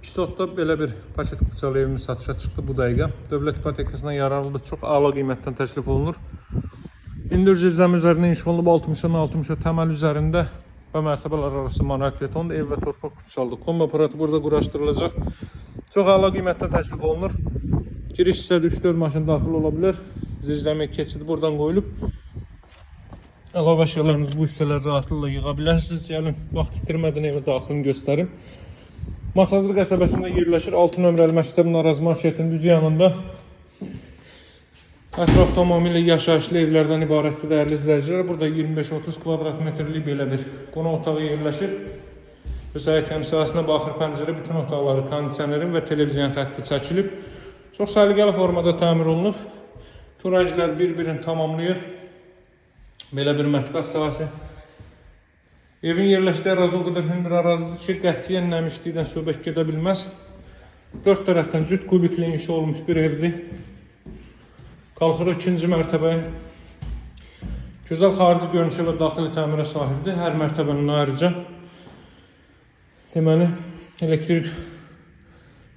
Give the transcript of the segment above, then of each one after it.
200-da belə bir paket qıçalı evimiz satışa çıxdı bu dəqiqə. Dövlət ipotekasına yararlı çox a'la qiymətdən təklif olunur. İndir zirzəmi üzərində inşa olunub 60'dan 60'a təməl üzərində və mərtəbələr arası manuel betonda ev və torpaq qıçalıdır. Kombi aparatı burada quraşdırılacaq. Çox a'la qiymətdən təklif olunur. Giriş hissədə 3-4 maşın daxil ola bilər. Zirzəmi keçidi buradan qoyulub. Əlavə əşyalarınızı bu hissələrdə rahatlıqla yığa bilərsiniz. Gəlin, vaxt itirmədən evə daxilini göstərim. Masazır qəsəbəsində yerləşir. 6 nömrəli məktəbin Araz marşetinin düz yanında. Ətraf tamamilə yaşayışlı evlərdən ibarətdir dəyərli izləyicilər. Burada 25-30 kvadrat metrlik belə bir qonaq otağı yerləşir. Həyətin sahəsinə baxır pəncərə, bütün otaqları kondisionerin və televizyon xətti çəkilib. Çox səliqəli formada təmir olunub. Turajlar bir-birini tamamlayır. Belə bir mətbəx sahəsi. Evin yerləşdiyi ərazi o qədər hündür ərazidir ki, qətiyyən nəmişlikdən söhbət gedə bilməz. 4 tərəfdən cüt kubikli inşa olmuş bir evdir. Qalxır 2-ci mərtəbəyə. Gözəl xarici görünüşə və daxili təmirə sahibdir. Hər mərtəbənin ayrıca deməli elektrik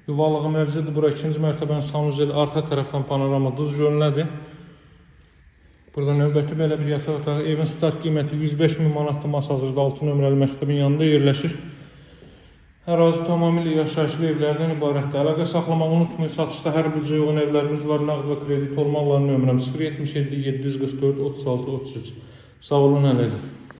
yuvalığı mövcuddur. Bura 2-ci mərtəbənin sanuzeli, arxa tərəfdən panorama duz görünədir. Burada növbəti belə bir yataq otağı. Evin start qiyməti 105.000 manatlı Masazırda 6 nömrəli məktəbin yanında yerləşir. Ərazi tamamilə yaşayışlı evlərdən ibarətdir. Əlaqə saxlamağı unutmayın. Satışda hər büdcəyə uyğun evlərimiz var. Nağd və kredit olmaqla nömrəm 077 744 36 33. Sağ olun, hələlik.